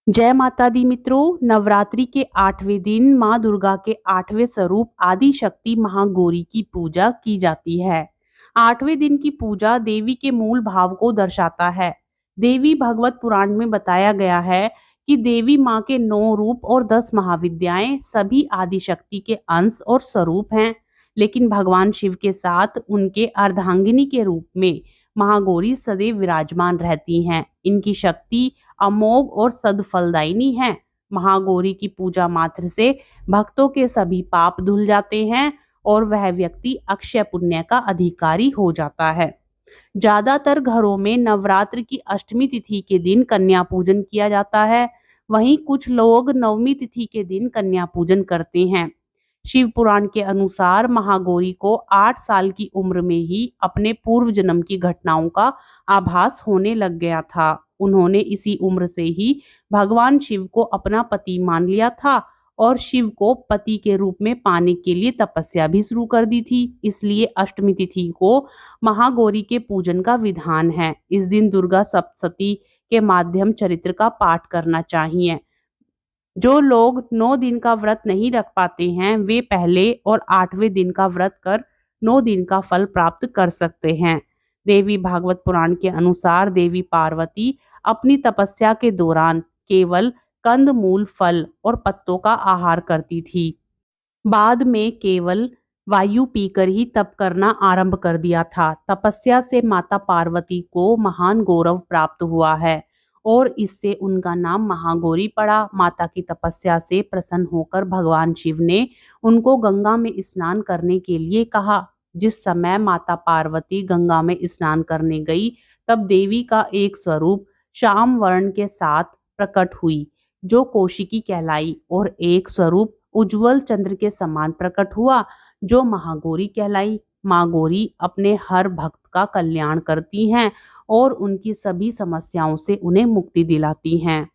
जय माता दी मित्रों। नवरात्रि के 8वें दिन माँ दुर्गा के 8वें स्वरूप आदि शक्ति महागौरी की पूजा की जाती है। 8वें दिन की पूजा देवी के मूल भाव को दर्शाता है। देवी भागवत पुराण में बताया गया है कि देवी माँ के 9 रूप और 10 महाविद्याएं सभी आदि शक्ति के अंश और स्वरूप हैं, लेकिन भगवान शिव के साथ उनके अर्धांगिनी के रूप में महागौरी सदैव विराजमान रहती हैं। इनकी शक्ति अमोघ और सद्फलदायिनी है। महागौरी की पूजा मात्र से भक्तों के सभी पाप धुल जाते हैं और वह व्यक्ति अक्षय पुण्य का अधिकारी हो जाता है। ज्यादातर घरों में नवरात्र की अष्टमी तिथि के दिन कन्या पूजन किया जाता है। वहीं कुछ लोग नवमी तिथि के दिन कन्या पूजन करते हैं। शिव पुराण के अनुसार महागौरी को 8 साल की उम्र में ही अपने पूर्व जन्म की घटनाओं का आभास होने लग गया था। उन्होंने इसी उम्र से ही भगवान शिव को अपना पति मान लिया था और शिव को पति के रूप में पाने के लिए तपस्या भी शुरू कर दी थी। इसलिए अष्टमी तिथि को महागौरी के पूजन का विधान है। इस दिन दुर्गा सप्तशती के माध्यम चरित्र का पाठ करना चाहिए। जो लोग 9 दिन का व्रत नहीं रख पाते हैं वे पहले और 8वें दिन का व्रत कर 9 दिन का फल प्राप्त कर सकते हैं। देवी भागवत पुराण के अनुसार देवी पार्वती अपनी तपस्या के दौरान केवल कंद मूल फल और पत्तों का आहार करती थी। बाद में केवल वायु पीकर ही तप करना आरंभ कर दिया था। तपस्या से माता पार्वती को महान गौरव प्राप्त हुआ है और इससे उनका नाम महागौरी पड़ा। माता की तपस्या से प्रसन्न होकर भगवान शिव ने उनको गंगा में स्नान करने के लिए कहा। जिस समय माता पार्वती गंगा में स्नान करने गई तब देवी का एक स्वरूप श्याम वर्ण के साथ प्रकट हुई जो कौशिकी कहलाई और एक स्वरूप उज्जवल चंद्र के समान प्रकट हुआ जो महागौरी कहलाई। माँ गौरी अपने हर भक्त का कल्याण करती हैं और उनकी सभी समस्याओं से उन्हें मुक्ति दिलाती हैं।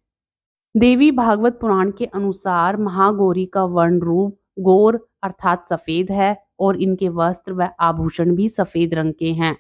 देवी भागवत पुराण के अनुसार महागौरी का वर्ण रूप गौर अर्थात सफेद है और इनके वस्त्र व आभूषण भी सफेद रंग के हैं।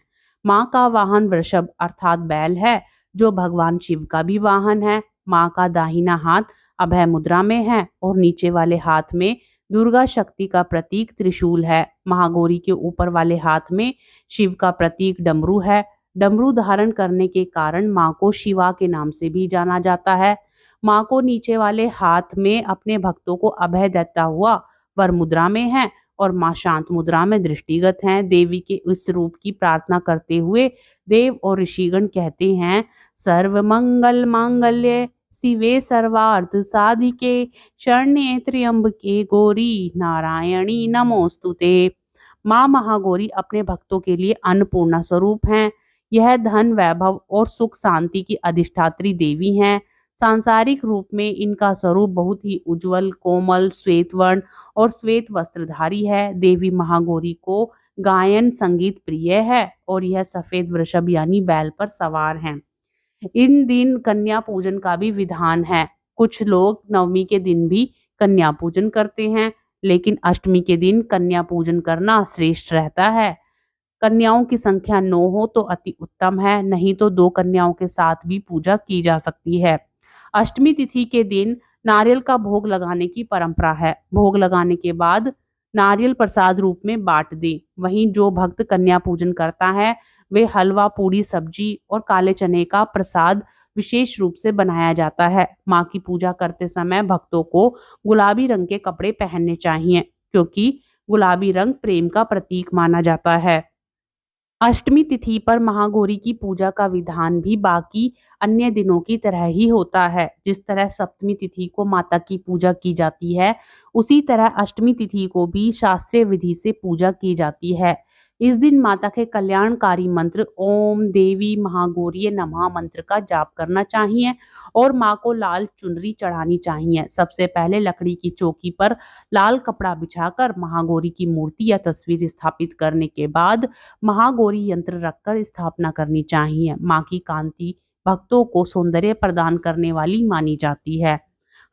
माँ का वाहन वृषभ अर्थात बैल है जो भगवान शिव का भी वाहन है। माँ का दाहिना हाथ अभय मुद्रा में है और नीचे वाले हाथ में दुर्गा शक्ति का प्रतीक त्रिशूल है। महागौरी के ऊपर वाले हाथ में शिव का प्रतीक डमरू है। डमरू धारण करने के कारण माँ को शिवा के नाम से भी जाना जाता है। माँ को नीचे वाले हाथ में अपने भक्तों को अभय देता हुआ वर मुद्रा में है और माँ शांत मुद्रा में दृष्टिगत हैं। देवी के इस रूप की प्रार्थना करते हुए देव और ऋषिगण कहते हैं, सर्व मंगल मांगल्य शिवे सर्वार्थ साधिके शरण्ये त्र्यंबके गौरी नारायणी नमोस्तुते। माँ महागौरी अपने भक्तों के लिए अन्नपूर्णा स्वरूप हैं। यह धन वैभव और सुख शांति की अधिष्ठात्री देवी हैं। सांसारिक रूप में इनका स्वरूप बहुत ही उज्जवल कोमल श्वेत वर्ण और श्वेत वस्त्रधारी है। देवी महागौरी को गायन संगीत प्रिय है और यह सफेद वृषभ यानी बैल पर सवार हैं। इन दिन कन्या पूजन का भी विधान है। कुछ लोग नवमी के दिन भी कन्या पूजन करते हैं, लेकिन अष्टमी के दिन कन्या पूजन करना श्रेष्ठ रहता है। कन्याओं की संख्या 9 हो तो अति उत्तम है, नहीं तो 2 कन्याओं के साथ भी पूजा की जा सकती है। अष्टमी तिथि के दिन नारियल का भोग लगाने की परंपरा है। भोग लगाने के बाद नारियल प्रसाद रूप में बांट दें। वहीं जो भक्त कन्या पूजन करता है वे हलवा पूड़ी सब्जी और काले चने का प्रसाद विशेष रूप से बनाया जाता है। माँ की पूजा करते समय भक्तों को गुलाबी रंग के कपड़े पहनने चाहिए क्योंकि गुलाबी रंग प्रेम का प्रतीक माना जाता है। अष्टमी तिथि पर महागौरी की पूजा का विधान भी बाकी अन्य दिनों की तरह ही होता है। जिस तरह सप्तमी तिथि को माता की पूजा की जाती है उसी तरह अष्टमी तिथि को भी शास्त्रीय विधि से पूजा की जाती है। इस दिन माता के कल्याणकारी मंत्र ओम देवी महागौरी नमः मंत्र का जाप करना चाहिए और माँ को लाल चुनरी चढ़ानी चाहिए। सबसे पहले लकड़ी की चौकी पर लाल कपड़ा बिछाकर महागौरी की मूर्ति या तस्वीर स्थापित करने के बाद महागौरी यंत्र रखकर स्थापना करनी चाहिए। माँ की कांति भक्तों को सौंदर्य प्रदान करने वाली मानी जाती है।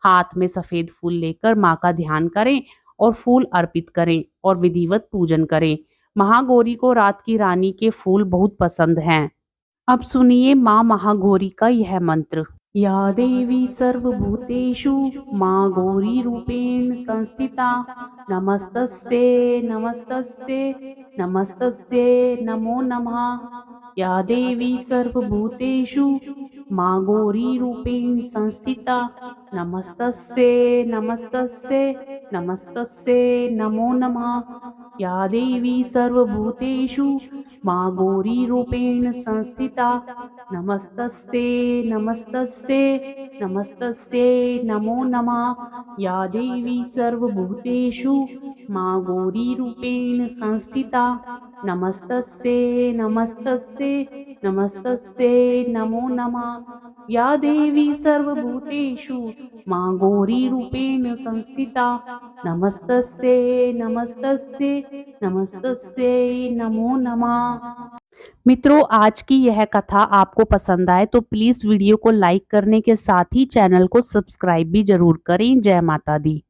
हाथ में सफेद फूल लेकर माँ का ध्यान करें और फूल अर्पित करें और विधिवत पूजन करें। महागौरी को रात की रानी के फूल बहुत पसंद हैं। अब सुनिए माँ महागौरी का यह मंत्र। या देवी सर्वभूतेषु मां गौरीरूपेण संस्थिता नमस्तस्यै नमस्तस्यै नमस्तस्यै नमो नमः। या देवी सर्वभूतेषु मां गौरीरूपेण संस्थिता नमस्तस्यै नमस्तस्यै नमस्तस्यै नमो नमः। या देवी सर्वभूतेषु मां गौरीरूपेण संस्थिता नमस्तस्यै नमस्तस्यै नमस्तस्यै नमो नमः। या देवी सर्वभूतेषु मां गौरीरूपेण संस्थिता नमस्तस्यै नमस्तस्यै नमस्तस्यै नमो नमः। या देवी सर्वभूतेषु मां गौरीरूपेण संस्थिता नमस्तस्यै नमस्तस्यै नमस्तस्यै नमो नमः। मित्रों, आज की यह कथा आपको पसंद आए तो प्लीज वीडियो को लाइक करने के साथ ही चैनल को सब्सक्राइब भी जरूर करें। जय माता दी।